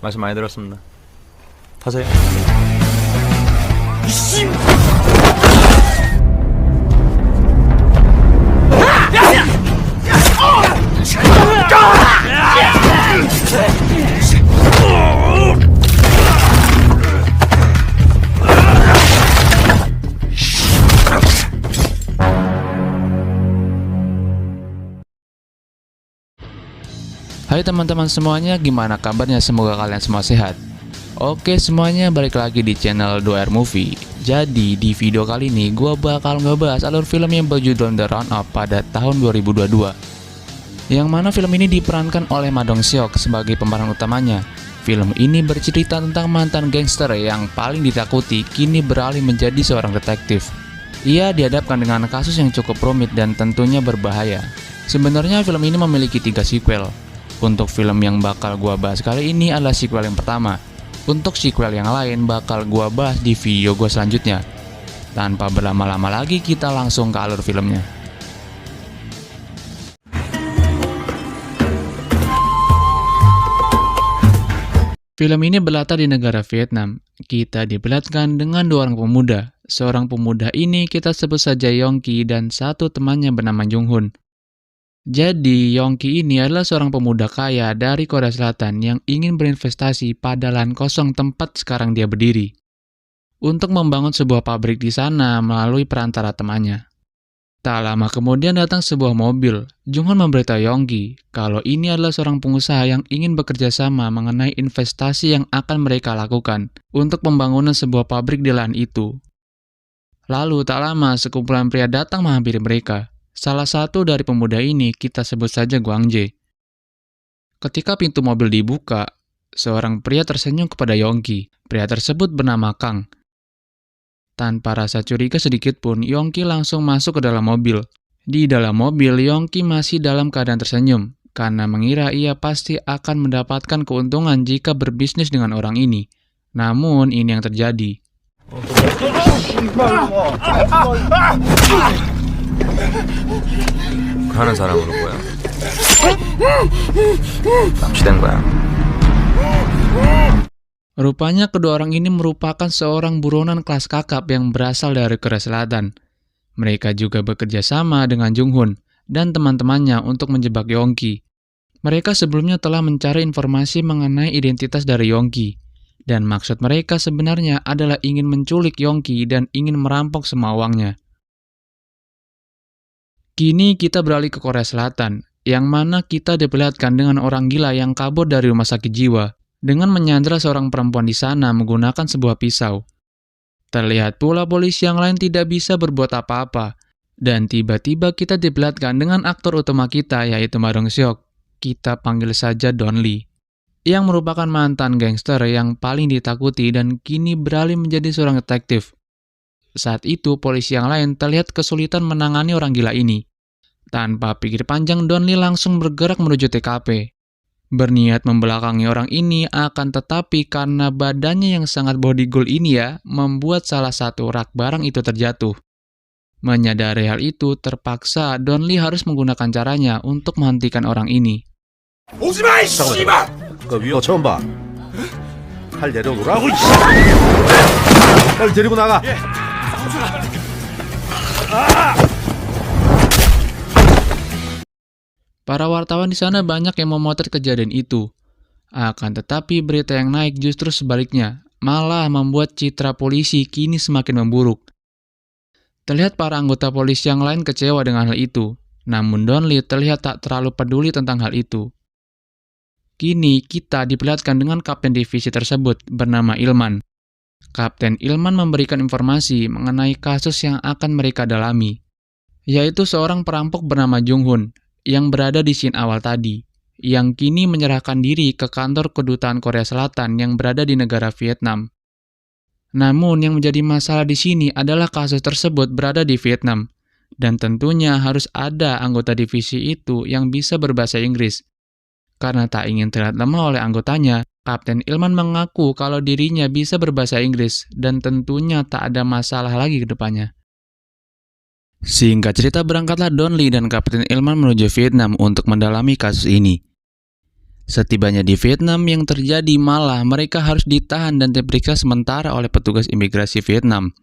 말씀 많이 들었습니다. 타세요. Hai teman-teman semuanya, gimana kabarnya? Semoga kalian semua sehat. Oke semuanya, balik lagi di channel 2R Movie. Jadi di video kali ini gue bakal ngebahas alur film yang berjudul The Roundup pada tahun 2022, yang mana film ini diperankan oleh Ma Dong-seok sebagai pemeran utamanya. Film ini bercerita tentang mantan gangster yang paling ditakuti kini beralih menjadi seorang detektif. Ia dihadapkan dengan kasus yang cukup rumit dan tentunya berbahaya. Sebenarnya film ini memiliki 3 sequel. Untuk film yang bakal gua bahas kali ini adalah sequel yang pertama. Untuk sequel yang lain bakal gua bahas di video gua selanjutnya. Tanpa berlama-lama lagi, kita langsung ke alur filmnya. Film ini berlatar di negara Vietnam. Kita diperlihatkan dengan 2 orang pemuda. Seorang pemuda ini kita sebut saja Yongki dan satu temannya bernama Jung-hoon. Jadi, Yongki ini adalah seorang pemuda kaya dari Korea Selatan yang ingin berinvestasi pada lahan kosong tempat sekarang dia berdiri, untuk membangun sebuah pabrik di sana melalui perantara temannya. Tak lama kemudian datang sebuah mobil. Jung-hoon memberitahu Yongki kalau ini adalah seorang pengusaha yang ingin bekerja sama mengenai investasi yang akan mereka lakukan untuk pembangunan sebuah pabrik di lahan itu. Lalu tak lama sekumpulan pria datang menghampiri mereka. Salah satu dari pemuda ini kita sebut saja Gwang Jae. Ketika pintu mobil dibuka, seorang pria tersenyum kepada Yongki. Pria tersebut bernama Kang. Tanpa rasa curiga sedikit pun, Yongki langsung masuk ke dalam mobil. Di dalam mobil, Yongki masih dalam keadaan tersenyum, karena mengira ia pasti akan mendapatkan keuntungan jika berbisnis dengan orang ini. Namun, ini yang terjadi. 하는 사람으로 보여. 납치된 거야. Rupanya kedua orang ini merupakan seorang buronan kelas kakap yang berasal dari Korea Selatan. Mereka juga bekerja sama dengan Jung-hoon dan teman-temannya untuk menjebak Yongki. Mereka sebelumnya telah mencari informasi mengenai identitas dari Yongki. Dan maksud mereka sebenarnya adalah ingin menculik Yongki dan ingin merampok semua uangnya. Kini kita beralih ke Korea Selatan, yang mana kita diperlihatkan dengan orang gila yang kabur dari rumah sakit jiwa, dengan menyandra seorang perempuan di sana menggunakan sebuah pisau. Terlihat pula polisi yang lain tidak bisa berbuat apa-apa, dan tiba-tiba kita diperlihatkan dengan aktor utama kita yaitu Ma Dong-seok, kita panggil saja Don Lee, yang merupakan mantan gangster yang paling ditakuti dan kini beralih menjadi seorang detektif. Saat itu polisi yang lain terlihat kesulitan menangani orang gila ini. Tanpa pikir panjang, Don Lee langsung bergerak menuju TKP. Berniat membelakangi orang ini, akan tetapi karena badannya yang sangat body gold ini membuat salah satu rak barang itu terjatuh. Menyadari hal itu, terpaksa Don Lee harus menggunakan caranya untuk menghentikan orang ini. 오지마 이 씨발! 그 위험 처음 봐. 칼 내려놓으라고. 빨리 데리고 나가. Para wartawan di sana banyak yang memotret kejadian itu. Akan tetapi berita yang naik justru sebaliknya, malah membuat citra polisi kini semakin memburuk. Terlihat para anggota polisi yang lain kecewa dengan hal itu, namun Don Lee terlihat tak terlalu peduli tentang hal itu. Kini kita diperlihatkan dengan kapten divisi tersebut bernama Ilman. Kapten Ilman memberikan informasi mengenai kasus yang akan mereka dalami, yaitu seorang perampok bernama Jung-hoon yang berada di scene awal tadi, yang kini menyerahkan diri ke kantor kedutaan Korea Selatan yang berada di negara Vietnam. Namun yang menjadi masalah di sini adalah kasus tersebut berada di Vietnam, dan tentunya harus ada anggota divisi itu yang bisa berbahasa Inggris. Karena tak ingin terlihat lemah oleh anggotanya, Kapten Ilman mengaku kalau dirinya bisa berbahasa Inggris dan tentunya tak ada masalah lagi ke depannya. Singkat cerita, berangkatlah Don Lee dan Kapten Ilman menuju Vietnam untuk mendalami kasus ini. Setibanya di Vietnam, yang terjadi malah mereka harus ditahan dan diperiksa sementara oleh petugas imigrasi Vietnam.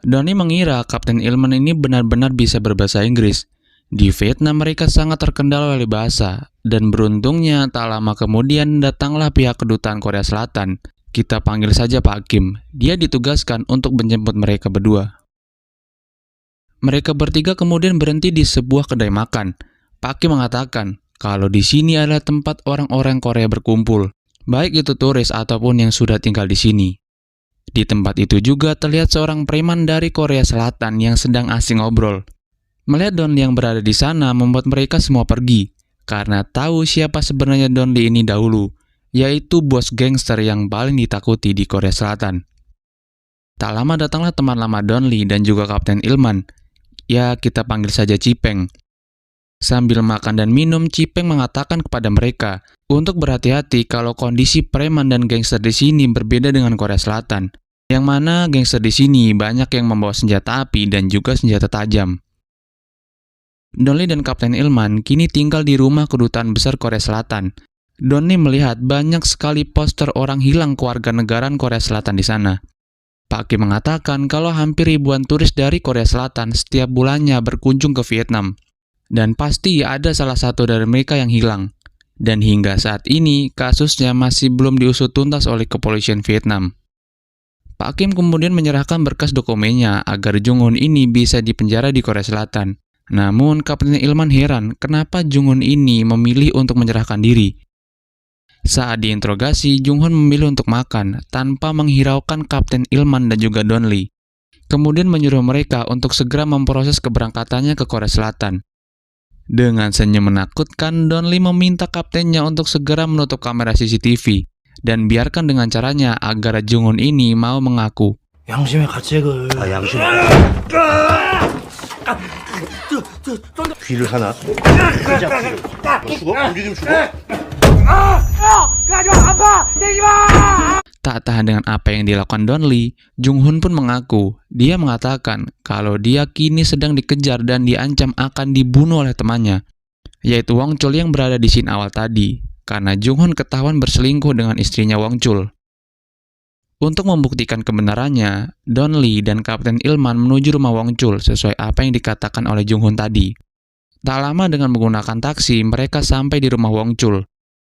Donnie mengira Kapten Ilman ini benar-benar bisa berbahasa Inggris. Di Vietnam mereka sangat terkendala oleh bahasa, dan beruntungnya tak lama kemudian datanglah pihak kedutaan Korea Selatan. Kita panggil saja Pak Kim. Dia ditugaskan untuk menjemput mereka berdua. Mereka bertiga kemudian berhenti di sebuah kedai makan. Pak Kim mengatakan kalau di sini adalah tempat orang-orang Korea berkumpul, baik itu turis ataupun yang sudah tinggal di sini. Di tempat itu juga terlihat seorang preman dari Korea Selatan yang sedang asing ngobrol. Melihat Don Lee yang berada di sana membuat mereka semua pergi, karena tahu siapa sebenarnya Don Lee ini dahulu, yaitu bos gangster yang paling ditakuti di Korea Selatan. Tak lama datanglah teman lama Don Lee dan juga Kapten Ilman. Ya, kita panggil saja Cipeng. Sambil makan dan minum, Cipeng mengatakan kepada mereka untuk berhati-hati kalau kondisi preman dan gangster di sini berbeda dengan Korea Selatan, yang mana gangster di sini banyak yang membawa senjata api dan juga senjata tajam. Don Lee dan Kapten Ilman kini tinggal di rumah kedutaan besar Korea Selatan. Don Lee melihat banyak sekali poster orang hilang kewarganegaraan Korea Selatan di sana. Pak Kim mengatakan kalau hampir ribuan turis dari Korea Selatan setiap bulannya berkunjung ke Vietnam. Dan pasti ada salah satu dari mereka yang hilang. Dan hingga saat ini, kasusnya masih belum diusut tuntas oleh kepolisian Vietnam. Pak Kim kemudian menyerahkan berkas dokumennya agar Jung Hoon ini bisa dipenjara di Korea Selatan. Namun, Kapten Ilman heran kenapa Jung Hoon ini memilih untuk menyerahkan diri. Saat diinterogasi, Jung Hoon memilih untuk makan tanpa menghiraukan Kapten Ilman dan juga Don Lee. Kemudian menyuruh mereka untuk segera memproses keberangkatannya ke Korea Selatan. Dengan senyum menakutkan, Don Lee meminta kaptennya untuk segera menutup kamera CCTV dan biarkan dengan caranya agar Jung Hoon ini mau mengaku. 양심의 가책을. 양심. 귀를 하나. 죽어? 움직이면 죽어? Tak tahan dengan apa yang dilakukan Don Lee, Jung Hoon pun mengaku. Dia mengatakan kalau dia kini sedang dikejar dan diancam akan dibunuh oleh temannya, yaitu Wong Chul yang berada di scene awal tadi, karena Jung Hoon ketahuan berselingkuh dengan istrinya Wong Chul. Untuk membuktikan kebenarannya, Don Lee dan Kapten Ilman menuju rumah Wong Chul sesuai apa yang dikatakan oleh Jung Hoon tadi. Tak lama dengan menggunakan taksi, mereka sampai di rumah Wong Chul.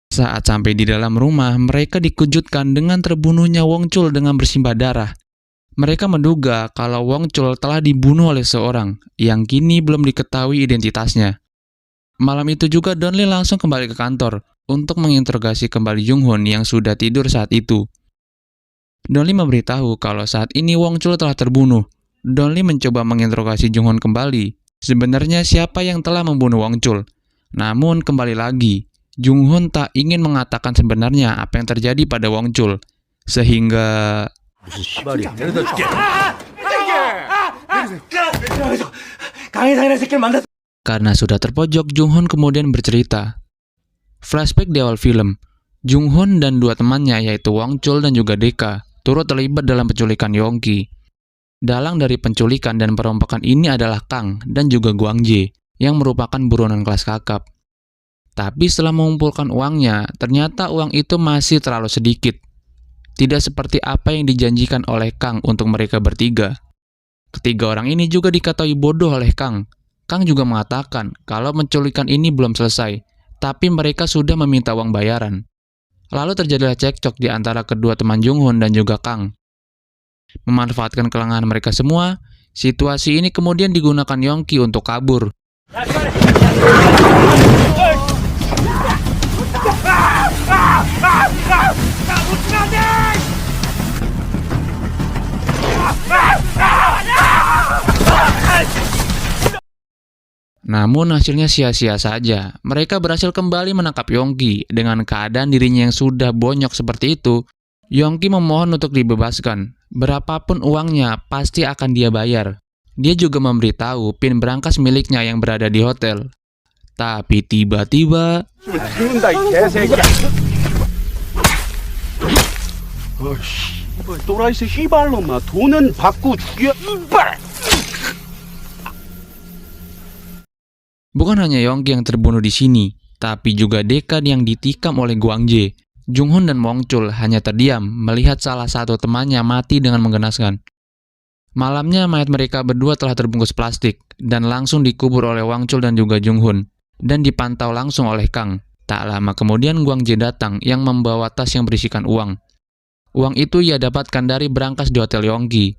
Saat sampai di dalam rumah, mereka dikejutkan dengan terbunuhnya Wong Chul dengan bersimbah darah. Mereka menduga kalau Wong Chul telah dibunuh oleh seorang yang kini belum diketahui identitasnya. Malam itu juga Don Lee langsung kembali ke kantor untuk menginterogasi kembali Jung Hoon yang sudah tidur saat itu. Don Lee memberitahu kalau saat ini Wong Chul telah terbunuh. Don Lee mencoba menginterogasi Jung Hoon kembali. Sebenarnya siapa yang telah membunuh Wong Chul? Namun kembali lagi, Jung Hoon tak ingin mengatakan sebenarnya apa yang terjadi pada Wong Chul, sehingga 무슨 씨발이야. 내려다 줄게. 강혜상이라는 새끼를 만났어. karena sudah terpojok, Jung Hoon kemudian bercerita. Flashback di awal film, Jung Hoon dan dua temannya yaitu Wong Chul dan juga Deka turut terlibat dalam penculikan Yongki. Dalang dari penculikan dan perompakan ini adalah Kang dan juga Guang Jae yang merupakan buronan kelas kakap. Tapi setelah mengumpulkan uangnya, ternyata uang itu masih terlalu sedikit. Tidak seperti apa yang dijanjikan oleh Kang untuk mereka bertiga. Ketiga orang ini juga diketahui bodoh oleh Kang. Kang juga mengatakan kalau penculikan ini belum selesai, tapi mereka sudah meminta uang bayaran. Lalu terjadilah cekcok di antara kedua teman Jung Hoon dan juga Kang. Memanfaatkan kelengahan mereka semua, situasi ini kemudian digunakan Yongki untuk kabur. Namun hasilnya sia-sia saja. Mereka berhasil kembali menangkap Yongki. Dengan keadaan dirinya yang sudah bonyok seperti itu, Yongki memohon untuk dibebaskan. Berapapun uangnya, pasti akan dia bayar. Dia juga memberitahu pin berangkas miliknya yang berada di hotel. Tapi tiba-tiba... 죽는다 이 개새끼야. 이발 또라이스 휘발놈아 돈은 받고 죽여 이발. Bukan hanya Yongki yang terbunuh di sini. tapi juga Deka yang ditikam oleh Guangje. Junghun dan Wongchul hanya terdiam melihat salah satu temannya mati dengan menggenaskan. Malamnya mayat mereka berdua telah terbungkus plastik dan langsung dikubur oleh Wongchul dan juga Junghun dan dipantau langsung oleh Kang. Tak lama kemudian Guangje datang yang membawa tas yang berisikan uang. Uang itu ia dapatkan dari brankas di Hotel Yongki.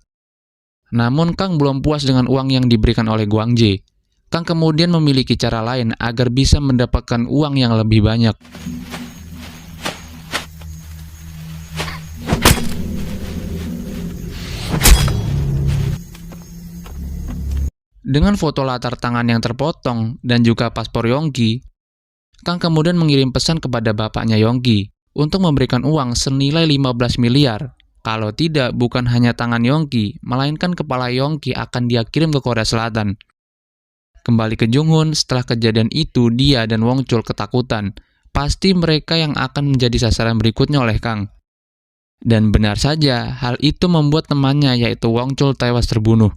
Namun Kang belum puas dengan uang yang diberikan oleh Guangje. Kang kemudian memiliki cara lain agar bisa mendapatkan uang yang lebih banyak. Dengan foto latar tangan yang terpotong dan juga paspor Yongki, Kang kemudian mengirim pesan kepada bapaknya Yongki untuk memberikan uang senilai 15 miliar. Kalau tidak, bukan hanya tangan Yongki, melainkan kepala Yongki akan dia kirim ke Korea Selatan. Kembali ke Junghun, setelah kejadian itu dia dan Wongchul ketakutan. Pasti mereka yang akan menjadi sasaran berikutnya oleh Kang. Dan benar saja, hal itu membuat temannya yaitu Wongchul tewas terbunuh.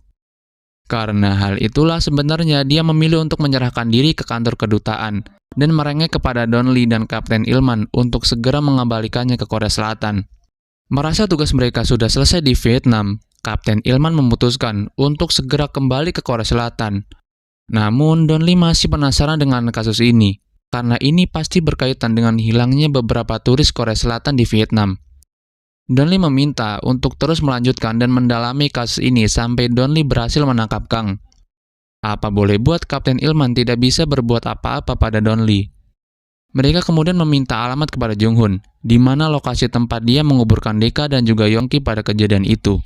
Karena hal itulah sebenarnya dia memilih untuk menyerahkan diri ke kantor kedutaan dan merengek kepada Don Lee dan Kapten Ilman untuk segera mengembalikannya ke Korea Selatan. Merasa tugas mereka sudah selesai di Vietnam, Kapten Ilman memutuskan untuk segera kembali ke Korea Selatan. Namun, Don Lee masih penasaran dengan kasus ini, karena ini pasti berkaitan dengan hilangnya beberapa turis Korea Selatan di Vietnam. Don Lee meminta untuk terus melanjutkan dan mendalami kasus ini sampai Don Lee berhasil menangkap Kang. Apa boleh buat, Kapten Ilman tidak bisa berbuat apa-apa pada Don Lee. Mereka kemudian meminta alamat kepada Junghun, di mana lokasi tempat dia menguburkan Deka dan juga Yongki pada kejadian itu.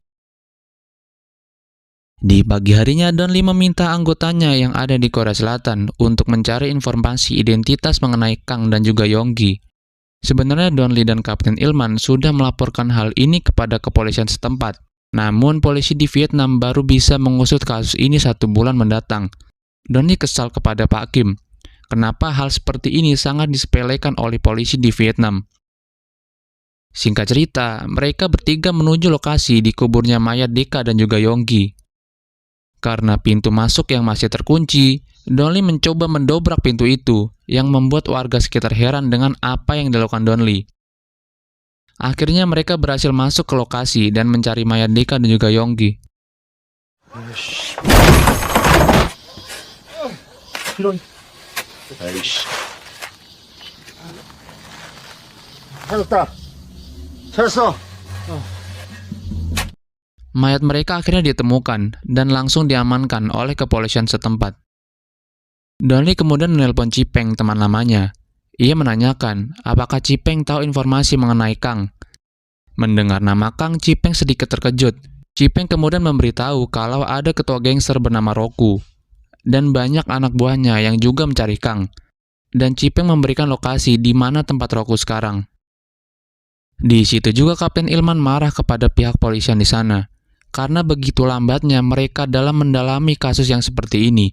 Di pagi harinya, Don Lee meminta anggotanya yang ada di Korea Selatan untuk mencari informasi identitas mengenai Kang dan juga Yongki. Sebenarnya Don Lee dan Kapten Ilman sudah melaporkan hal ini kepada kepolisian setempat. Namun polisi di Vietnam baru bisa mengusut kasus ini 1 bulan mendatang. Don Lee kesal kepada Pak Kim. Kenapa hal seperti ini sangat disepelekan oleh polisi di Vietnam? Singkat cerita, mereka bertiga menuju lokasi dikuburnya mayat Deka dan juga Yongki. Karena pintu masuk yang masih terkunci, Don Lee mencoba mendobrak pintu itu, yang membuat warga sekitar heran dengan apa yang dilakukan Don Lee. Akhirnya mereka berhasil masuk ke lokasi dan mencari mayat Deka dan juga Yongki. Mayat mereka akhirnya ditemukan dan langsung diamankan oleh kepolisian setempat. Don Lee kemudian menelpon Cipeng, teman lamanya. Ia menanyakan apakah Cipeng tahu informasi mengenai Kang. Mendengar nama Kang, Cipeng sedikit terkejut. Cipeng kemudian memberitahu kalau ada ketua gangster bernama Roku dan banyak anak buahnya yang juga mencari Kang. Dan Cipeng memberikan lokasi di mana tempat Roku sekarang. Di situ juga Kapten Ilman marah kepada pihak polisian di sana, karena begitu lambatnya mereka dalam mendalami kasus yang seperti ini.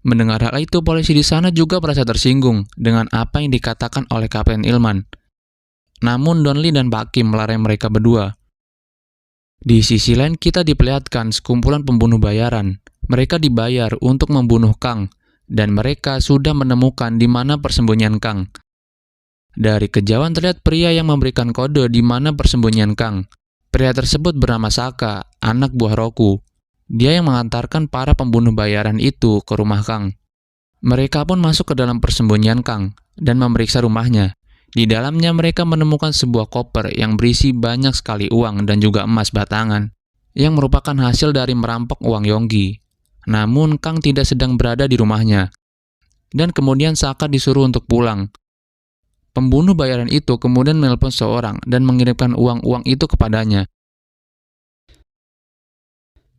Mendengar hal itu, polisi di sana juga merasa tersinggung dengan apa yang dikatakan oleh Kapten Ilman. Namun Don Lee dan Pak Kim melarang mereka berdua. Di sisi lain, kita diperlihatkan sekumpulan pembunuh bayaran. Mereka dibayar untuk membunuh Kang, dan mereka sudah menemukan di mana persembunyian Kang. Dari kejauhan terlihat pria yang memberikan kode di mana persembunyian Kang. Pria tersebut bernama Saka, anak buah Roku. Dia yang mengantarkan para pembunuh bayaran itu ke rumah Kang. Mereka pun masuk ke dalam persembunyian Kang dan memeriksa rumahnya. Di dalamnya mereka menemukan sebuah koper yang berisi banyak sekali uang dan juga emas batangan, yang merupakan hasil dari merampok uang Yongki. Namun Kang tidak sedang berada di rumahnya. Dan kemudian Saka disuruh untuk pulang. Pembunuh bayaran itu kemudian menelpon seorang dan mengirimkan uang-uang itu kepadanya.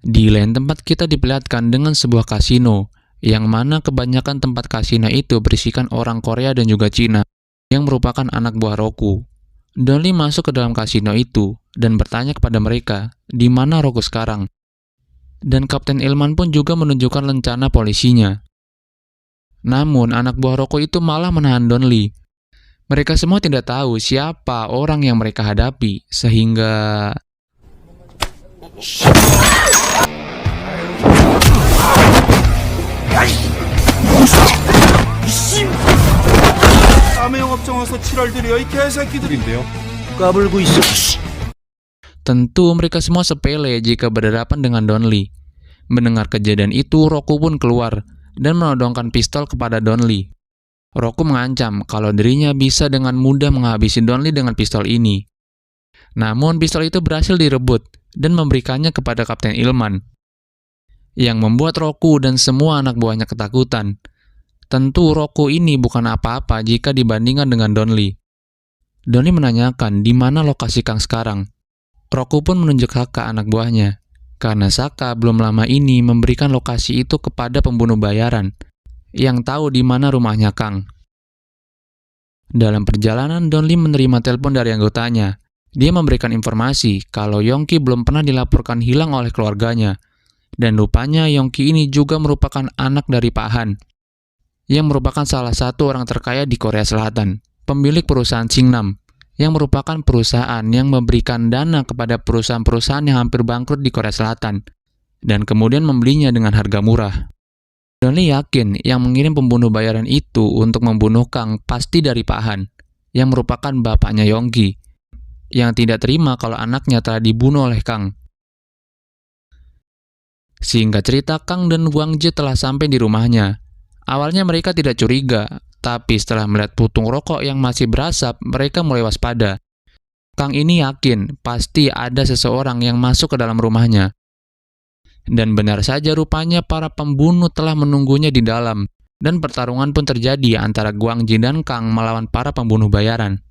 Di lain tempat kita diperlihatkan dengan sebuah kasino, yang mana kebanyakan tempat kasino itu berisikan orang Korea dan juga Cina, yang merupakan anak buah Roku. Don Lee masuk ke dalam kasino itu dan bertanya kepada mereka, di mana Roku sekarang. Dan Kapten Ilman pun juga menunjukkan rencana polisinya. Namun anak buah Roku itu malah menahan Don Lee. Mereka semua tidak tahu siapa orang yang mereka hadapi, sehingga 남의 영업장 와서 지랄들이야 이 개새끼들이. 인데요. 까불고 있어. Tentu mereka semua sepele jika berhadapan dengan Donlie. Mendengar kejadian itu, Roku pun keluar dan menodongkan pistol kepada Donlie. Roku mengancam kalau dirinya bisa dengan mudah menghabisi Donlie dengan pistol ini. Namun pistol itu berhasil direbut dan memberikannya kepada Kapten Ilman, yang membuat Roku dan semua anak buahnya ketakutan. Tentu Roku ini bukan apa-apa jika dibandingkan dengan Donlie. Donlie menanyakan di mana lokasi Kang sekarang. Roku pun menunjuk Saka anak buahnya, karena Saka belum lama ini memberikan lokasi itu kepada pembunuh bayaran, yang tahu di mana rumahnya Kang. Dalam perjalanan, Donlie menerima telepon dari anggotanya. Dia memberikan informasi kalau Yongki belum pernah dilaporkan hilang oleh keluarganya, dan rupanya Yongki ini juga merupakan anak dari Pak Han, yang merupakan salah satu orang terkaya di Korea Selatan, pemilik perusahaan Singnam, yang merupakan perusahaan yang memberikan dana kepada perusahaan-perusahaan yang hampir bangkrut di Korea Selatan, dan kemudian membelinya dengan harga murah. Donnie yakin yang mengirim pembunuh bayaran itu untuk membunuh Kang pasti dari Pak Han, yang merupakan bapaknya Yongki, yang tidak terima kalau anaknya telah dibunuh oleh Kang. Singkat cerita, Kang dan Wang Jie telah sampai di rumahnya. Awalnya mereka tidak curiga, tapi setelah melihat putung rokok yang masih berasap, mereka mulai waspada. Kang ini yakin pasti ada seseorang yang masuk ke dalam rumahnya. Dan benar saja rupanya para pembunuh telah menunggunya di dalam, dan pertarungan pun terjadi antara Guang Ji dan Kang melawan para pembunuh bayaran.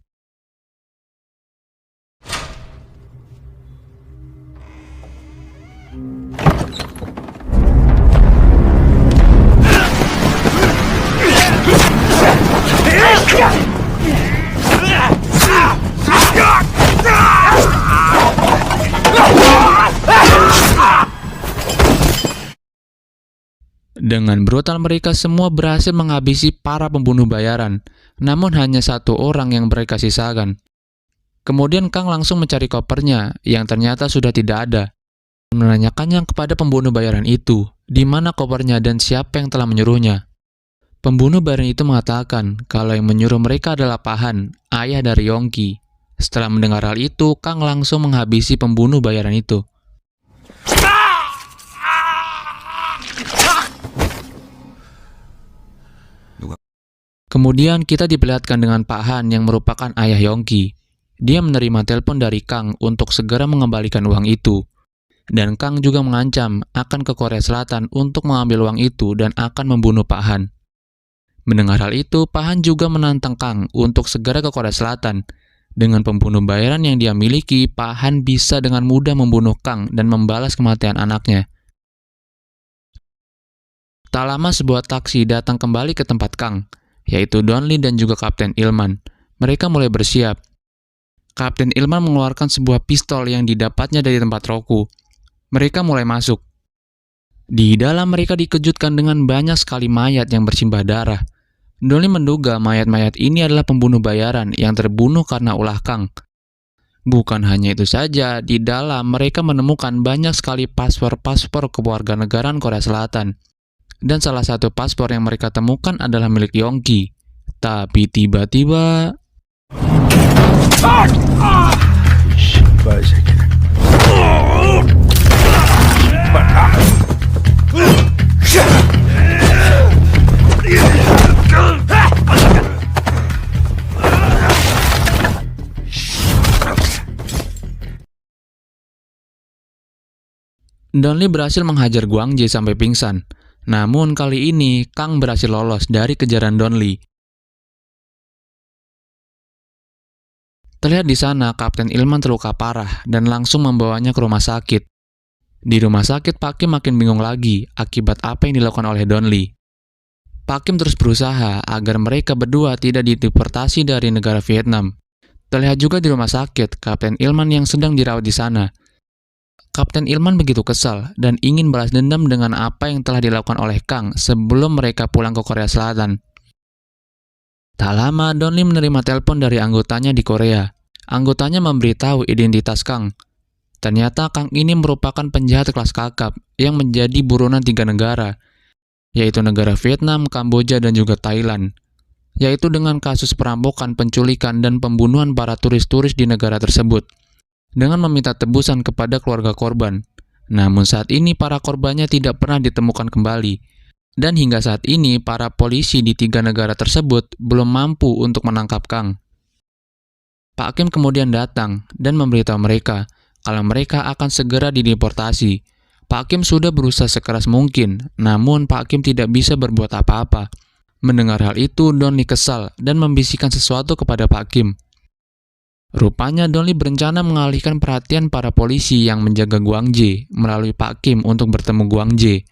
Dengan brutal mereka semua berhasil menghabisi para pembunuh bayaran, namun hanya satu orang yang mereka sisakan. Kemudian Kang langsung mencari kopernya yang ternyata sudah tidak ada. Menanyakannya kepada pembunuh bayaran itu, di mana kopernya dan siapa yang telah menyuruhnya. Pembunuh bayaran itu mengatakan kalau yang menyuruh mereka adalah Pak Han, ayah dari Yongki. Setelah mendengar hal itu, Kang langsung menghabisi pembunuh bayaran itu. Kemudian kita diperlihatkan dengan Pak Han yang merupakan ayah Yongki. Dia menerima telepon dari Kang untuk segera mengembalikan uang itu. Dan Kang juga mengancam akan ke Korea Selatan untuk mengambil uang itu dan akan membunuh Pak Han. Mendengar hal itu, Pak Han juga menantang Kang untuk segera ke Korea Selatan. Dengan pembunuh bayaran yang dia miliki, Pak Han bisa dengan mudah membunuh Kang dan membalas kematian anaknya. Tak lama sebuah taksi datang kembali ke tempat Kang, yaitu Donlie dan juga Kapten Ilman. Mereka mulai bersiap. Kapten Ilman mengeluarkan sebuah pistol yang didapatnya dari tempat Roku. Mereka mulai masuk. Di dalam mereka dikejutkan dengan banyak sekali mayat yang bersimbah darah. Donlie menduga mayat-mayat ini adalah pembunuh bayaran yang terbunuh karena ulah Kang. Bukan hanya itu saja, di dalam mereka menemukan banyak sekali paspor-paspor kewarganegaraan Korea Selatan. Dan salah satu paspor yang mereka temukan adalah milik Yongki. Tapi tiba-tiba... Donlie berhasil menghajar Guang Ji sampai pingsan. Namun kali ini Kang berhasil lolos dari kejaran Donlie. Terlihat di sana Kapten Ilman terluka parah dan langsung membawanya ke rumah sakit. Di rumah sakit Pak Kim makin bingung lagi akibat apa yang dilakukan oleh Donlie. Pak Kim terus berusaha agar mereka berdua tidak dideportasi dari negara Vietnam. Terlihat juga di rumah sakit Kapten Ilman yang sedang dirawat di sana. Kapten Ilman begitu kesal dan ingin balas dendam dengan apa yang telah dilakukan oleh Kang sebelum mereka pulang ke Korea Selatan. Tak lama, Donlie menerima telepon dari anggotanya di Korea. Anggotanya memberitahu identitas Kang. Ternyata Kang ini merupakan penjahat kelas kakap yang menjadi buronan 3 negara, yaitu negara Vietnam, Kamboja, dan juga Thailand. yaitu dengan kasus perampokan, penculikan, dan pembunuhan para turis-turis di negara tersebut, dengan meminta tebusan kepada keluarga korban. Namun saat ini para korbannya tidak pernah ditemukan kembali, dan hingga saat ini para polisi di 3 negara tersebut belum mampu untuk menangkap Kang. Pak Kim kemudian datang dan memberitahu mereka kalau mereka akan segera dideportasi. Pak Kim sudah berusaha sekeras mungkin, namun Pak Kim tidak bisa berbuat apa-apa. Mendengar hal itu, Don Lee kesal dan membisikkan sesuatu kepada Pak Kim. Rupanya Don Lee berencana mengalihkan perhatian para polisi yang menjaga Guang Jie melalui Pak Kim untuk bertemu Guang Jie.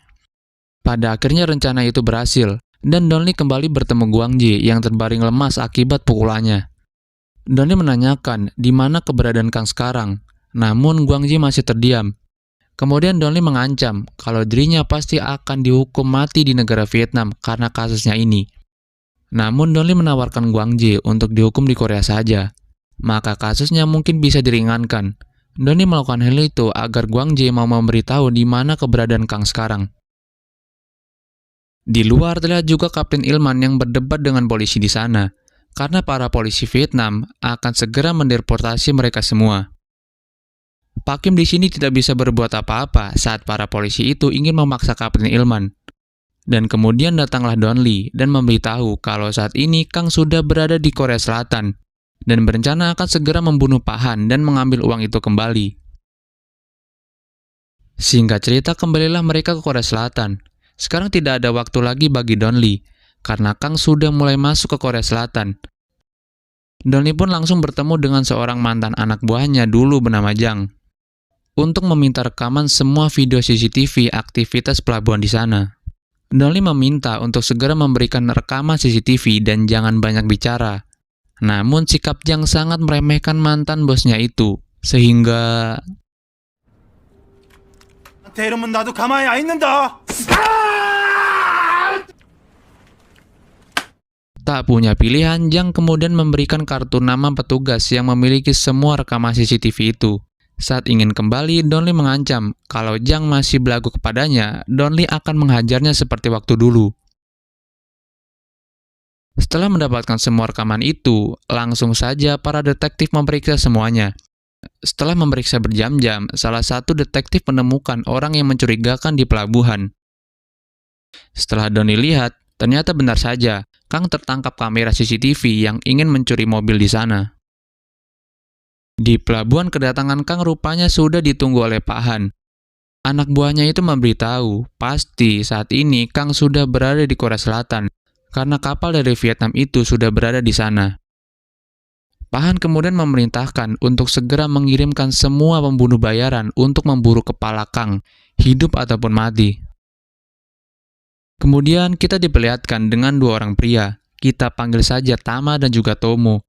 Pada akhirnya rencana itu berhasil, dan Don Lee kembali bertemu Guang Jie yang terbaring lemas akibat pukulannya. Don Lee menanyakan di mana keberadaan Kang sekarang, namun Guang Jie masih terdiam. Kemudian Don Lee mengancam kalau dirinya pasti akan dihukum mati di negara Vietnam karena kasusnya ini. Namun Don Lee menawarkan Guang Jie untuk dihukum di Korea saja, maka kasusnya mungkin bisa diringankan. Don Lee melakukan hal itu agar Guang Jie mau memberitahu di mana keberadaan Kang sekarang. Di luar terlihat juga Kapten Ilman yang berdebat dengan polisi di sana, karena para polisi Vietnam akan segera mendeportasi mereka semua. Pak Kim di sini tidak bisa berbuat apa-apa saat para polisi itu ingin memaksa Kapten Ilman. Dan kemudian datanglah Don Lee dan memberitahu kalau saat ini Kang sudah berada di Korea Selatan dan berencana akan segera membunuh Pak Han dan mengambil uang itu kembali. Singkat cerita, kembalilah mereka ke Korea Selatan. Sekarang tidak ada waktu lagi bagi Don Lee, karena Kang sudah mulai masuk ke Korea Selatan. Don Lee pun langsung bertemu dengan seorang mantan anak buahnya dulu bernama Jang, untuk meminta rekaman semua video CCTV aktivitas pelabuhan di sana. Don Lee meminta untuk segera memberikan rekaman CCTV dan jangan banyak bicara. Namun sikap Jang sangat meremehkan mantan bosnya itu, sehingga 이러면 나도 가만히 안 있는다. tak punya pilihan, Jang kemudian memberikan kartu nama petugas yang memiliki semua rekaman CCTV itu. Saat ingin kembali, Don Lee mengancam kalau Jang masih belagu kepadanya, Don Lee akan menghajarnya seperti waktu dulu. Setelah mendapatkan semua rekaman itu, langsung saja para detektif memeriksa semuanya. Setelah memeriksa berjam-jam, salah satu detektif menemukan orang yang mencurigakan di pelabuhan. Setelah Don Lee lihat, ternyata benar saja, Kang tertangkap kamera CCTV yang ingin mencuri mobil di sana. Di pelabuhan kedatangan Kang rupanya sudah ditunggu oleh Pak Han. Anak buahnya itu memberitahu, pasti saat ini Kang sudah berada di Korea Selatan, karena kapal dari Vietnam itu sudah berada di sana. Pak Han kemudian memerintahkan untuk segera mengirimkan semua pembunuh bayaran untuk memburu kepala Kang, hidup ataupun mati. Kemudian kita diperlihatkan dengan 2 orang pria, kita panggil saja Tama dan juga Tomo.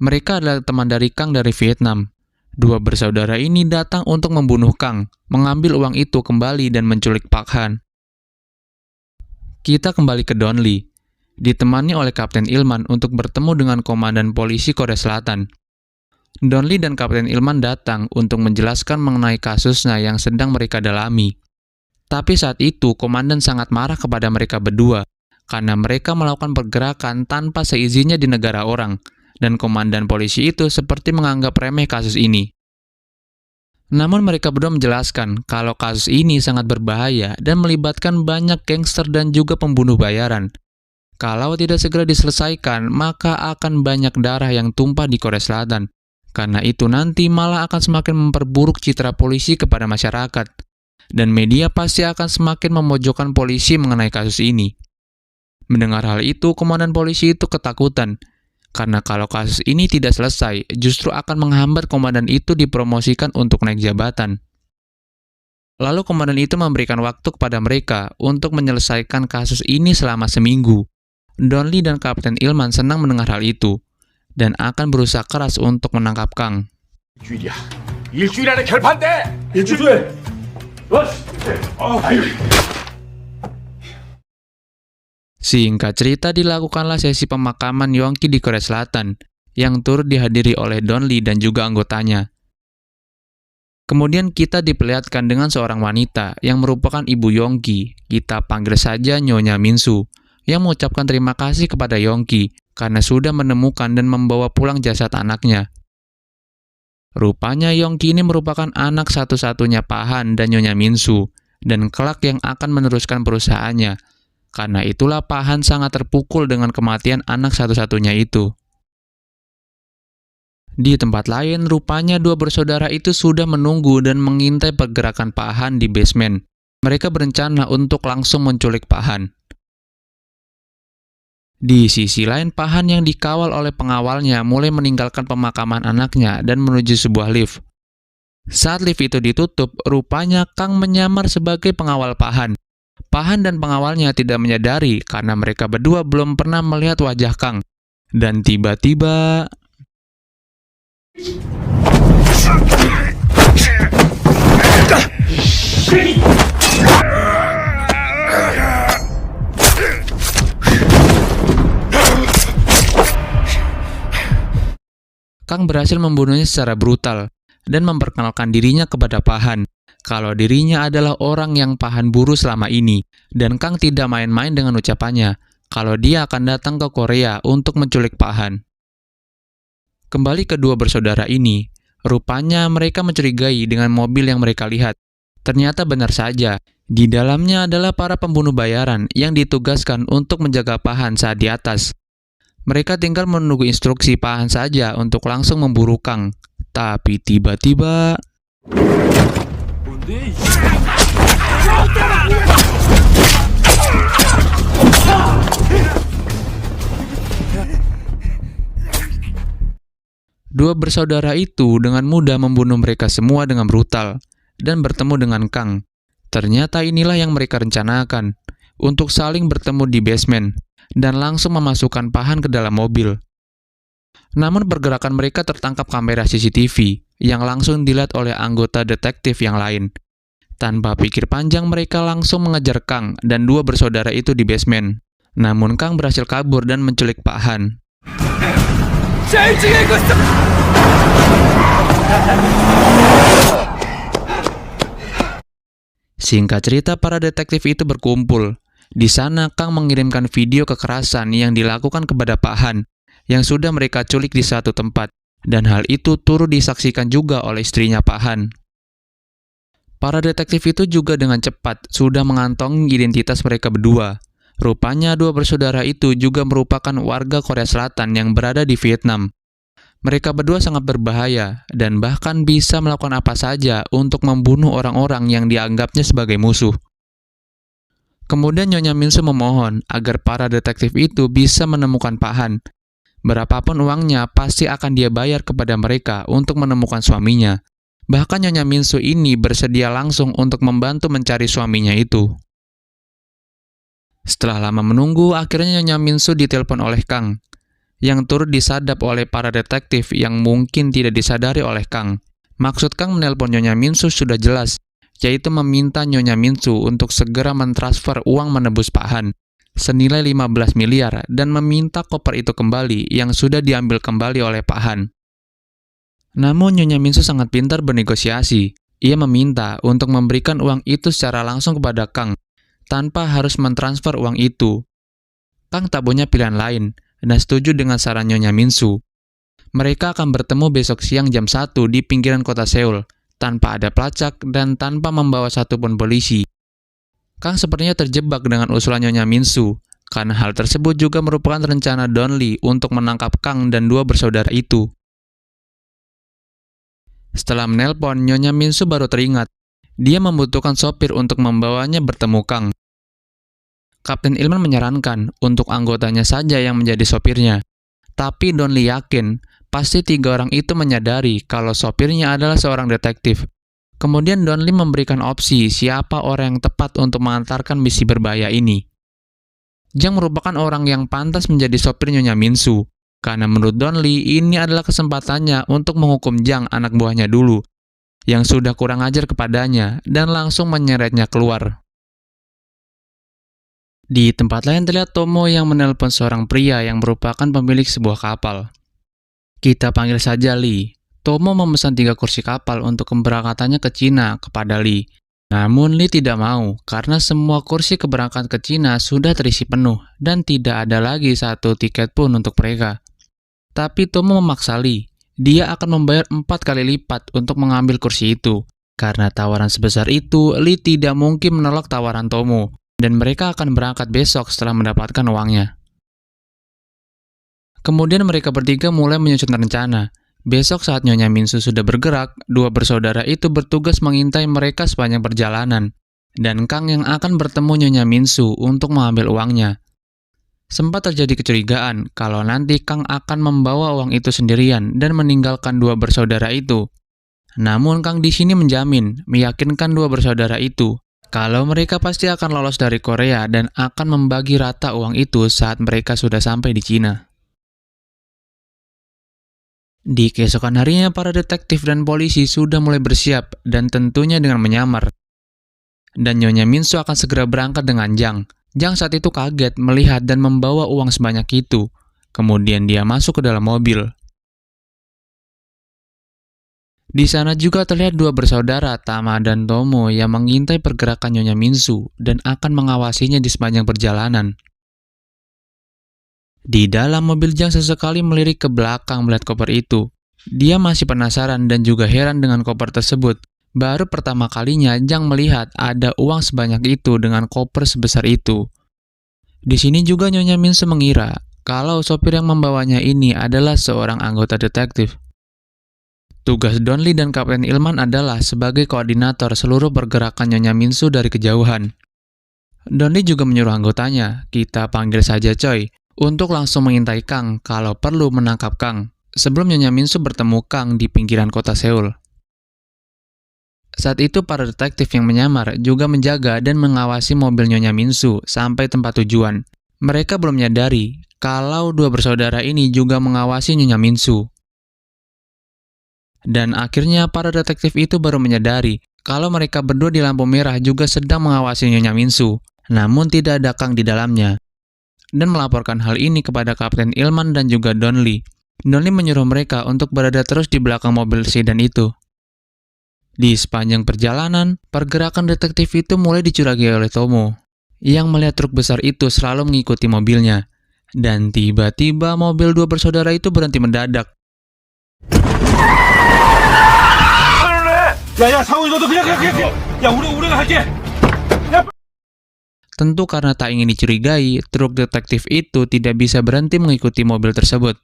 Mereka adalah teman dari Kang dari Vietnam. 2 bersaudara ini datang untuk membunuh Kang, mengambil uang itu kembali dan menculik Pak Han. Kita kembali ke Don Lee, ditemani oleh Kapten Ilman untuk bertemu dengan Komandan Polisi Korea Selatan. Don Lee dan Kapten Ilman datang untuk menjelaskan mengenai kasusnya yang sedang mereka dalami. Tapi saat itu, Komandan sangat marah kepada mereka berdua, karena mereka melakukan pergerakan tanpa seizinnya di negara orang, dan Komandan Polisi itu seperti menganggap remeh kasus ini. Namun mereka berdua menjelaskan kalau kasus ini sangat berbahaya dan melibatkan banyak gangster dan juga pembunuh bayaran. Kalau tidak segera diselesaikan, maka akan banyak darah yang tumpah di Korea Selatan. Karena itu nanti malah akan semakin memperburuk citra polisi kepada masyarakat. Dan media pasti akan semakin memojokkan polisi mengenai kasus ini. Mendengar hal itu, Komandan Polisi itu ketakutan. Karena kalau kasus ini tidak selesai, justru akan menghambat komandan itu dipromosikan untuk naik jabatan. Lalu komandan itu memberikan waktu kepada mereka untuk menyelesaikan kasus ini selama seminggu. Don Lee dan Kapten Ilman senang mendengar hal itu, dan akan berusaha keras untuk menangkap Kang. 일주일이야. 일주일 안에 결판돼. 일주일. Singkat cerita, dilakukanlah sesi pemakaman Yongki di Korea Selatan, yang turut dihadiri oleh Don Lee dan juga anggotanya. Kemudian kita diperlihatkan dengan seorang wanita yang merupakan ibu Yongki, kita panggil saja Nyonya Minsu, yang mengucapkan terima kasih kepada Yongki karena sudah menemukan dan membawa pulang jasad anaknya. Rupanya Yongki ini merupakan anak satu-satunya Pak Han dan Nyonya Minsu, dan kelak yang akan meneruskan perusahaannya. Karena itulah Pak Han sangat terpukul dengan kematian anak satu-satunya itu. Di tempat lain, rupanya dua bersaudara itu sudah menunggu dan mengintai pergerakan Pak Han di basement. Mereka berencana untuk langsung menculik Pak Han. Di sisi lain, Pak Han yang dikawal oleh pengawalnya mulai meninggalkan pemakaman anaknya dan menuju sebuah lift. Saat lift itu ditutup, rupanya Kang menyamar sebagai pengawal Pak Han. Pak Han dan pengawalnya tidak menyadari karena mereka berdua belum pernah melihat wajah Kang. Dan tiba-tiba... Kang berhasil membunuhnya secara brutal dan memperkenalkan dirinya kepada Pak Han kalau dirinya adalah orang yang Pak Han buru selama ini, dan Kang tidak main-main dengan ucapannya kalau dia akan datang ke Korea untuk menculik Pak Han. Kembali kedua bersaudara ini, rupanya mereka mencurigai dengan mobil yang mereka lihat. Ternyata benar saja, di dalamnya adalah para pembunuh bayaran yang ditugaskan untuk menjaga Pak Han saat di atas. Mereka tinggal menunggu instruksi Pak Han saja untuk langsung memburu Kang. Tapi tiba-tiba... Dua bersaudara itu dengan mudah membunuh mereka semua dengan brutal dan bertemu dengan Kang. Ternyata inilah yang mereka rencanakan, untuk saling bertemu di basement dan langsung memasukkan Pak Han ke dalam mobil. Namun pergerakan mereka tertangkap kamera CCTV yang langsung dilihat oleh anggota detektif yang lain. Tanpa pikir panjang mereka langsung mengejar Kang dan dua bersaudara itu di basement. Namun Kang berhasil kabur dan menculik Pak Han. Singkat cerita, para detektif itu berkumpul. Di sana, Kang mengirimkan video kekerasan yang dilakukan kepada Pak Han, yang sudah mereka culik di satu tempat, dan hal itu turut disaksikan juga oleh istrinya Pak Han. Para detektif itu juga dengan cepat sudah mengantongi identitas mereka berdua. Rupanya dua bersaudara itu juga merupakan warga Korea Selatan yang berada di Vietnam. Mereka berdua sangat berbahaya dan bahkan bisa melakukan apa saja untuk membunuh orang-orang yang dianggapnya sebagai musuh. Kemudian Nyonya Minsu memohon agar para detektif itu bisa menemukan Pak Han. Berapapun uangnya pasti akan dia bayar kepada mereka untuk menemukan suaminya. Bahkan Nyonya Minsu ini bersedia langsung untuk membantu mencari suaminya itu. Setelah lama menunggu, akhirnya Nyonya Minsu ditelepon oleh Kang, yang turut disadap oleh para detektif yang mungkin tidak disadari oleh Kang. Maksud Kang menelpon Nyonya Minsu sudah jelas, yaitu meminta Nyonya Minsu untuk segera mentransfer uang menebus Pak Han, senilai 15 miliar, dan meminta koper itu kembali yang sudah diambil kembali oleh Pak Han. Namun Nyonya Minsu sangat pintar bernegosiasi. Ia meminta untuk memberikan uang itu secara langsung kepada Kang, tanpa harus mentransfer uang itu. Kang tak punya pilihan lain, dan setuju dengan saran Nyonya Minsu. Mereka akan bertemu besok siang jam 1 di pinggiran kota Seoul, tanpa ada pelacak dan tanpa membawa satupun polisi. Kang sepertinya terjebak dengan usulan Nyonya Minsu, karena hal tersebut juga merupakan rencana Don Lee untuk menangkap Kang dan dua bersaudara itu. Setelah menelpon, Nyonya Minsu baru teringat. Dia membutuhkan sopir untuk membawanya bertemu Kang. Kapten Ilman menyarankan untuk anggotanya saja yang menjadi sopirnya. Tapi Don Lee yakin, pasti tiga orang itu menyadari kalau sopirnya adalah seorang detektif. Kemudian Don Lee memberikan opsi siapa orang yang tepat untuk mengantarkan misi berbahaya ini. Jang merupakan orang yang pantas menjadi sopir Nyonya Minsu, karena menurut Don Lee ini adalah kesempatannya untuk menghukum Jang anak buahnya dulu, yang sudah kurang ajar kepadanya dan langsung menyeretnya keluar. Di tempat lain terlihat Tomo yang menelpon seorang pria yang merupakan pemilik sebuah kapal. Kita panggil saja Lee. Tomo memesan 3 kursi kapal untuk keberangkatannya ke Cina kepada Lee. Namun Lee tidak mau karena semua kursi keberangkatan ke Cina sudah terisi penuh dan tidak ada lagi satu tiket pun untuk mereka. Tapi Tomo memaksa Lee. Dia akan membayar 4 kali lipat untuk mengambil kursi itu. Karena tawaran sebesar itu, Lee tidak mungkin menolak tawaran Tomo dan mereka akan berangkat besok setelah mendapatkan uangnya. Kemudian mereka bertiga mulai menyusun rencana. Besok saat Nyonya Minsu sudah bergerak, dua bersaudara itu bertugas mengintai mereka sepanjang perjalanan. Dan Kang yang akan bertemu Nyonya Minsu untuk mengambil uangnya. Sempat terjadi kecurigaan kalau nanti Kang akan membawa uang itu sendirian dan meninggalkan dua bersaudara itu. Namun Kang di sini menjamin, meyakinkan dua bersaudara itu kalau mereka pasti akan lolos dari Korea dan akan membagi rata uang itu saat mereka sudah sampai di Cina. Di keesokan harinya, para detektif dan polisi sudah mulai bersiap dan tentunya dengan menyamar. Dan Nyonya Minsu akan segera berangkat dengan Jang. Jang saat itu kaget melihat dan membawa uang sebanyak itu. Kemudian dia masuk ke dalam mobil. Di sana juga terlihat dua bersaudara, Tama dan Tomo, yang mengintai pergerakan Nyonya Minsu dan akan mengawasinya di sepanjang perjalanan. Di dalam mobil, Jang sesekali melirik ke belakang melihat koper itu. Dia masih penasaran dan juga heran dengan koper tersebut. Baru pertama kalinya Jang melihat ada uang sebanyak itu dengan koper sebesar itu. Di sini juga Nyonya Minsu mengira kalau sopir yang membawanya ini adalah seorang anggota detektif. Tugas Don Lee dan Kapten Ilman adalah sebagai koordinator seluruh pergerakan Nyonya Minsu dari kejauhan. Don Lee juga menyuruh anggotanya, kita panggil saja Choi, untuk langsung mengintai Kang kalau perlu menangkap Kang, sebelum Nyonya Minsu bertemu Kang di pinggiran kota Seoul. Saat itu para detektif yang menyamar juga menjaga dan mengawasi mobil Nyonya Minsu sampai tempat tujuan. Mereka belum menyadari kalau dua bersaudara ini juga mengawasi Nyonya Minsu. Dan akhirnya para detektif itu baru menyadari kalau mereka berdua di lampu merah juga sedang mengawasi Nyonya Minsu, namun tidak ada Kang di dalamnya. Dan melaporkan hal ini kepada Kapten Ilman dan juga Don Lee. Don Lee menyuruh mereka untuk berada terus di belakang mobil sedan itu. Di sepanjang perjalanan, pergerakan detektif itu mulai dicurigai oleh Tomo, yang melihat truk besar itu selalu mengikuti mobilnya. Dan tiba-tiba mobil dua bersaudara itu berhenti mendadak. 야야 상훈이 너도 그냥 야 우리가 갈게. Tentu karena tak ingin dicurigai, truk detektif itu tidak bisa berhenti mengikuti mobil tersebut.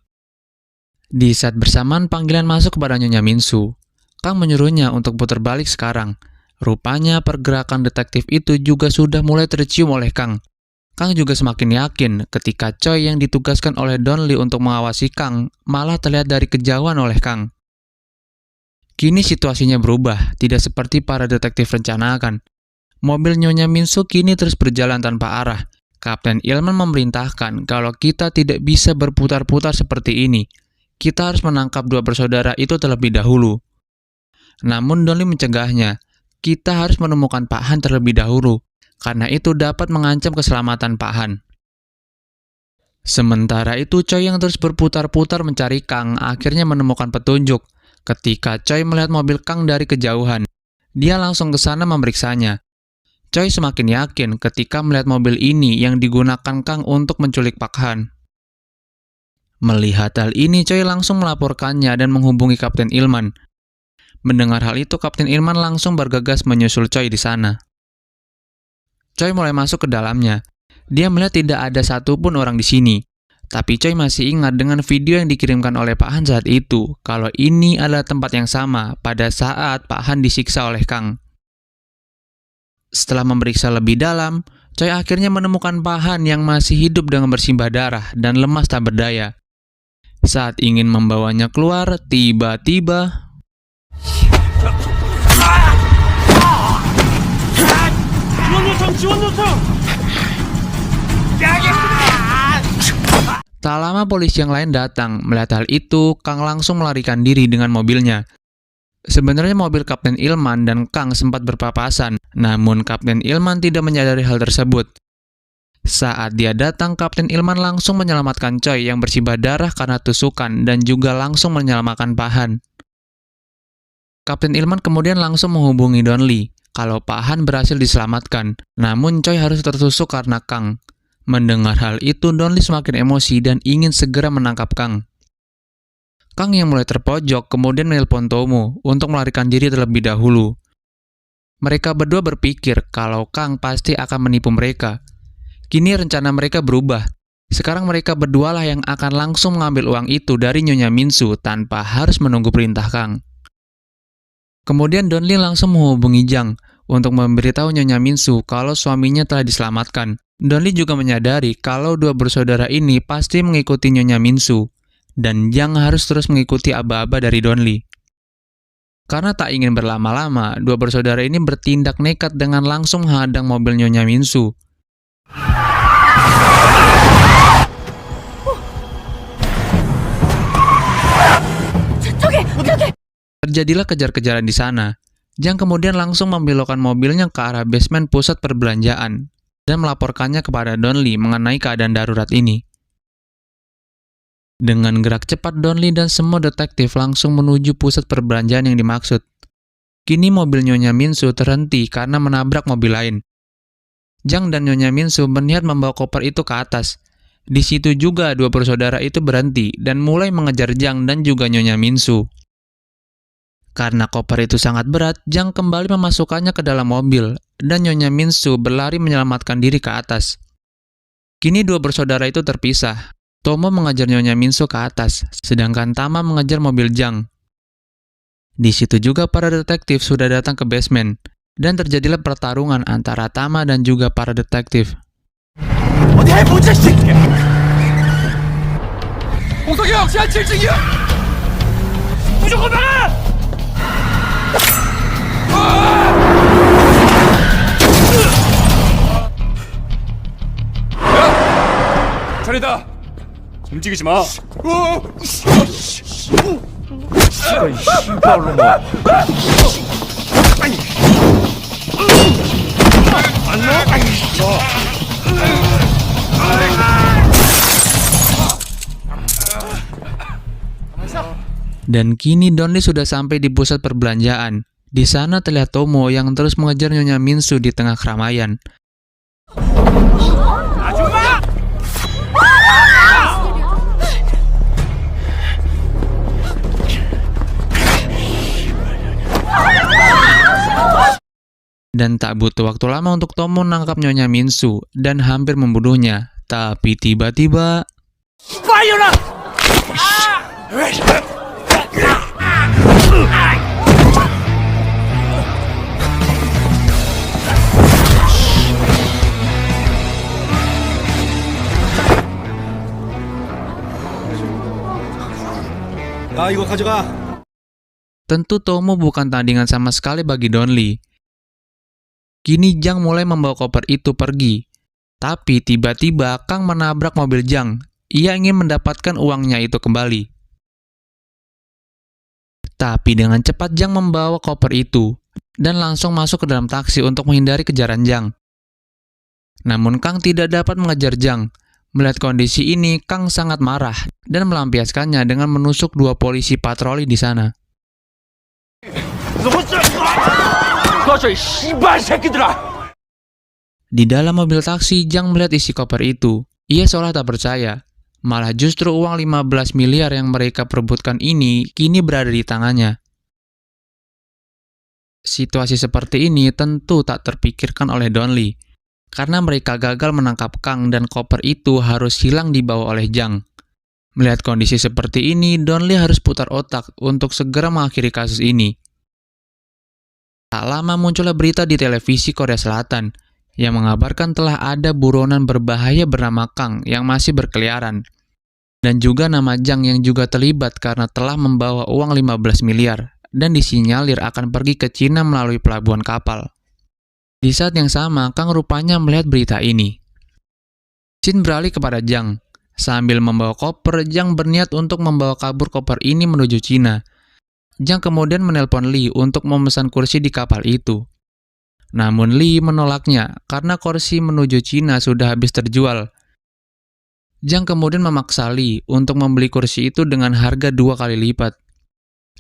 Di saat bersamaan panggilan masuk kepada Nyonya Minsu. Kang menyuruhnya untuk putar balik sekarang. Rupanya pergerakan detektif itu juga sudah mulai tercium oleh Kang. Kang juga semakin yakin ketika Choi yang ditugaskan oleh Don Lee untuk mengawasi Kang malah terlihat dari kejauhan oleh Kang. Kini situasinya berubah, tidak seperti para detektif rencanakan. Mobil Nyonya Minsu kini terus berjalan tanpa arah. Kapten Ilman memerintahkan kalau kita tidak bisa berputar-putar seperti ini. Kita harus menangkap dua bersaudara itu terlebih dahulu. Namun Don Lee mencegahnya. Kita harus menemukan Pak Han terlebih dahulu, karena itu dapat mengancam keselamatan Pak Han. Sementara itu Choi yang terus berputar-putar mencari Kang akhirnya menemukan petunjuk. Ketika Choi melihat mobil Kang dari kejauhan, dia langsung ke sana memeriksanya. Choi semakin yakin ketika melihat mobil ini yang digunakan Kang untuk menculik Pak Han. Melihat hal ini, Choi langsung melaporkannya dan menghubungi Kapten Ilman. Mendengar hal itu, Kapten Ilman langsung bergegas menyusul Choi di sana. Choi mulai masuk ke dalamnya. Dia melihat tidak ada satupun orang di sini. Tapi Choi masih ingat dengan video yang dikirimkan oleh Pak Han saat itu, kalau ini adalah tempat yang sama pada saat Pak Han disiksa oleh Kang. Setelah memeriksa lebih dalam, Choi akhirnya menemukan Pak Han yang masih hidup dengan bersimbah darah dan lemas tak berdaya. Saat ingin membawanya keluar, tiba-tiba tak lama polisi yang lain datang. Melihat hal itu, Kang langsung melarikan diri dengan mobilnya. Sebenarnya mobil Kapten Ilman dan Kang sempat berpapasan, namun Kapten Ilman tidak menyadari hal tersebut. Saat dia datang, Kapten Ilman langsung menyelamatkan Choi yang bersimbah darah karena tusukan dan juga langsung menyelamatkan Pak Han. Kapten Ilman kemudian langsung menghubungi Don Lee. kalau Pak Han berhasil diselamatkan, namun Choi harus tertusuk karena Kang. Mendengar hal itu, Donli semakin emosi dan ingin segera menangkap Kang. Kang yang mulai terpojok kemudian menelpon Tomo untuk melarikan diri terlebih dahulu. Mereka berdua berpikir kalau Kang pasti akan menipu mereka. Kini rencana mereka berubah. Sekarang mereka berdualah yang akan langsung mengambil uang itu dari Nyonya Minsu tanpa harus menunggu perintah Kang. Kemudian Donli langsung menghubungi Jang untuk memberitahu Nyonya Minsu kalau suaminya telah diselamatkan. Donli juga menyadari kalau dua bersaudara ini pasti mengikuti Nyonya Minsu, dan Jang harus terus mengikuti aba-aba dari Donli. Karena tak ingin berlama-lama, dua bersaudara ini bertindak nekat dengan langsung menghadang mobil Nyonya Minsu. Terjadilah kejar-kejaran di sana. Jang kemudian langsung membelokkan mobilnya ke arah basement pusat perbelanjaan dan melaporkannya kepada Donli mengenai keadaan darurat ini. Dengan gerak cepat, Donli dan semua detektif langsung menuju pusat perbelanjaan yang dimaksud. Kini mobil Nyonya Minsu terhenti karena menabrak mobil lain. Jang dan Nyonya Minsu berniat membawa koper itu ke atas. Di situ juga dua bersaudara itu berhenti dan mulai mengejar Jang dan juga Nyonya Minsu. Karena koper itu sangat berat, Jang kembali memasukkannya ke dalam mobil dan Nyonya Minsu berlari menyelamatkan diri ke atas. Kini dua bersaudara itu terpisah. Tomo mengejar Nyonya Minsu ke atas, sedangkan Tama mengejar mobil Jang. Di situ juga para detektif sudah datang ke basement, dan terjadilah pertarungan antara Tama dan juga para detektif. 어디 해보자, 이 새끼야! 홍석이 형, 시한 7층이야! 무조건 막아! 야! 차례다! 움직이지 마! 씨발로 뭐. Dan kini Donli sudah sampai di pusat perbelanjaan. Di sana terlihat Tomo yang terus mengejar Nyonya Minsu di tengah keramaian. Dan tak butuh waktu lama untuk Tomo menangkap Nyonya Minsu dan hampir membunuhnya. Tapi tiba-tiba... 야, 이거 가져가. Tentu Tomo bukan tandingan sama sekali bagi Donli. Kini Jang mulai membawa koper itu pergi. Tapi tiba-tiba Kang menabrak mobil Jang. Ia ingin mendapatkan uangnya itu kembali. Tapi dengan cepat Jang membawa koper itu dan langsung masuk ke dalam taksi untuk menghindari kejaran Jang. Namun Kang tidak dapat mengejar Jang. Melihat kondisi ini, Kang sangat marah dan melampiaskannya dengan menusuk dua polisi patroli di sana. Di dalam mobil taksi, Jang melihat isi koper itu. Ia seolah tak percaya. Malah justru uang 15 miliar yang mereka perebutkan ini kini berada di tangannya. Situasi seperti ini tentu tak terpikirkan oleh Donli, karena mereka gagal menangkap Kang dan koper itu harus hilang dibawa oleh Jang. Melihat kondisi seperti ini, Donli harus putar otak untuk segera mengakhiri kasus ini. Tak lama muncullah berita di televisi Korea Selatan yang mengabarkan telah ada buronan berbahaya bernama Kang yang masih berkeliaran, dan juga nama Jang yang juga terlibat karena telah membawa uang 15 miliar dan disinyalir akan pergi ke Cina melalui pelabuhan kapal. Di saat yang sama, Kang rupanya melihat berita ini. Shin beralih kepada Jang. Sambil membawa koper, Jang berniat untuk membawa kabur koper ini menuju Cina. Jang kemudian menelpon Lee untuk memesan kursi di kapal itu. Namun Lee menolaknya karena kursi menuju Cina sudah habis terjual. Jang kemudian memaksa Lee untuk membeli kursi itu dengan harga 2 kali lipat.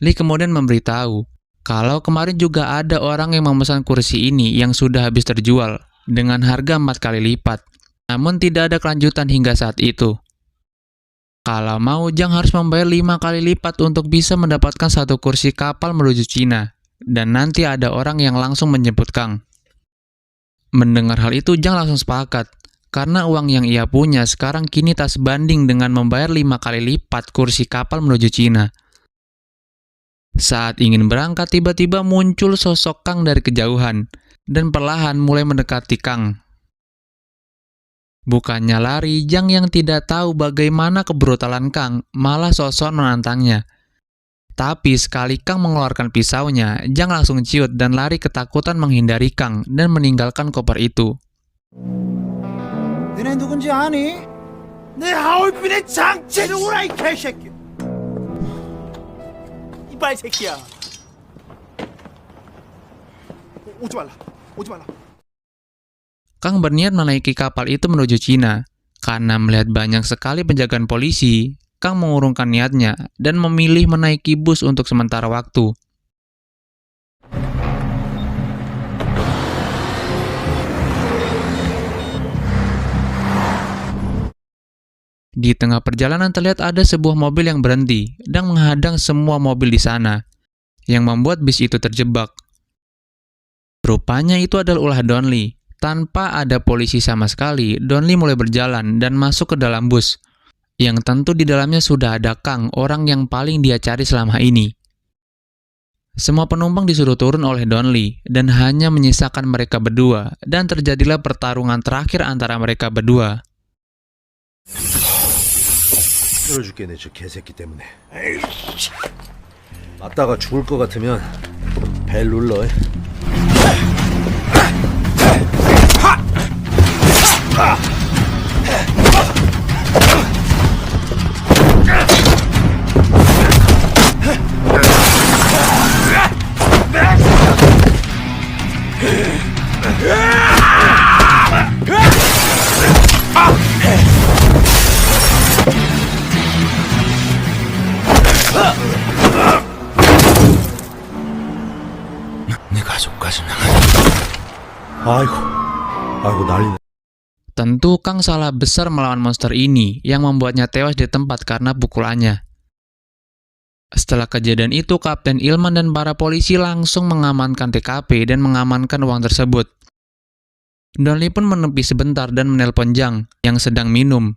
Lee kemudian memberitahu Kalau kemarin juga ada orang yang memesan kursi ini yang sudah habis terjual dengan harga 4 kali lipat, namun tidak ada kelanjutan hingga saat itu. Kalau mau, Zhang harus membayar 5 kali lipat untuk bisa mendapatkan satu kursi kapal menuju Cina, dan nanti ada orang yang langsung menjemput Kang. Mendengar hal itu, Zhang langsung sepakat, karena uang yang ia punya sekarang kini tak sebanding dengan membayar 5 kali lipat kursi kapal menuju Cina. Saat ingin berangkat, tiba-tiba muncul sosok Kang dari kejauhan, dan perlahan mulai mendekati Kang. Bukannya lari, Zhang yang tidak tahu bagaimana kebrutalan Kang malah sok-sok menantangnya. Tapi sekali Kang mengeluarkan pisaunya, Zhang langsung ciut dan lari ketakutan menghindari Kang dan meninggalkan koper itu. 너네 누군지 아니? 내 하얼빈의 장체를 오라 이 개새끼! 이발 새끼야! 오지 말라, 오지 말라. Kang berniat menaiki kapal itu menuju Cina. Karena melihat banyak sekali penjagaan polisi, Kang mengurungkan niatnya dan memilih menaiki bus untuk sementara waktu. Di tengah perjalanan terlihat ada sebuah mobil yang berhenti dan menghadang semua mobil di sana, yang membuat bis itu terjebak. Rupanya itu adalah ulah Donli. Tanpa ada polisi sama sekali, Donli mulai berjalan dan masuk ke dalam bus, yang tentu di dalamnya sudah ada Kang, orang yang paling dia cari selama ini. Semua penumpang disuruh turun oleh Donli, dan hanya menyisakan mereka berdua, dan terjadilah pertarungan terakhir antara mereka berdua. 쓸어줄게 내 저 개새끼 때문에. 맞다가 죽을 것 같으면 벨 눌러. 내 가족까지 아이고 난리네. Tentu Kang salah besar melawan monster ini yang membuatnya tewas di tempat karena pukulannya. Setelah kejadian itu, Kapten Ilman dan para polisi langsung mengamankan TKP dan mengamankan uang tersebut. Donli pun menepi sebentar dan menelpon Zhang yang sedang minum.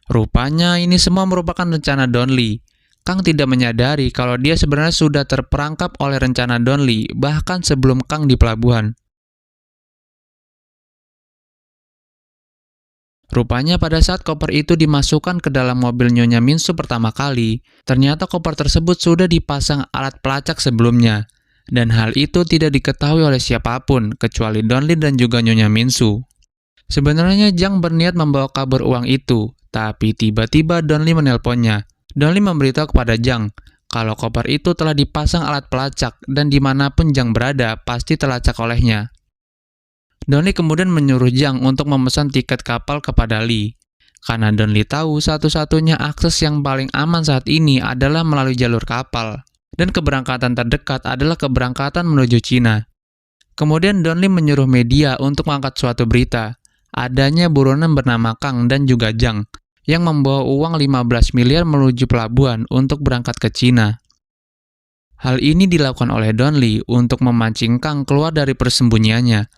Rupanya ini semua merupakan rencana Donli. Kang tidak menyadari kalau dia sebenarnya sudah terperangkap oleh rencana Donli bahkan sebelum Kang di pelabuhan. Rupanya pada saat koper itu dimasukkan ke dalam mobil Nyonya Minsu pertama kali, ternyata koper tersebut sudah dipasang alat pelacak sebelumnya, dan hal itu tidak diketahui oleh siapapun kecuali Donli dan juga Nyonya Minsu. Sebenarnya Zhang berniat membawa kabur uang itu, tapi tiba-tiba Donli menelponnya. Donli memberitahu kepada Zhang kalau koper itu telah dipasang alat pelacak dan dimanapun Zhang berada pasti terlacak olehnya. Donli kemudian menyuruh Zhang untuk memesan tiket kapal kepada Li. Karena Donli tahu satu-satunya akses yang paling aman saat ini adalah melalui jalur kapal, dan keberangkatan terdekat adalah keberangkatan menuju Cina. Kemudian Donli menyuruh media untuk mengangkat suatu berita, adanya buronan bernama Kang dan juga Zhang, yang membawa uang 15 miliar menuju pelabuhan untuk berangkat ke Cina. Hal ini dilakukan oleh Donli untuk memancing Kang keluar dari persembunyiannya.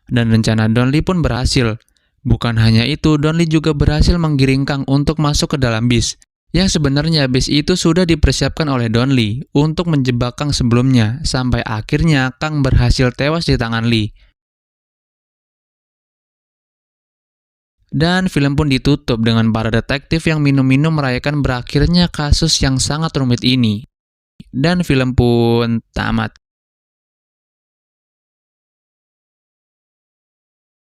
Dan rencana Donli pun berhasil. Bukan hanya itu, Donli juga berhasil menggiring Kang untuk masuk ke dalam bis, yang sebenarnya bis itu sudah dipersiapkan oleh Donli untuk menjebak Kang sebelumnya, sampai akhirnya Kang berhasil tewas di tangan Li. Dan film pun ditutup dengan para detektif yang minum-minum merayakan berakhirnya kasus yang sangat rumit ini. Dan film pun tamat.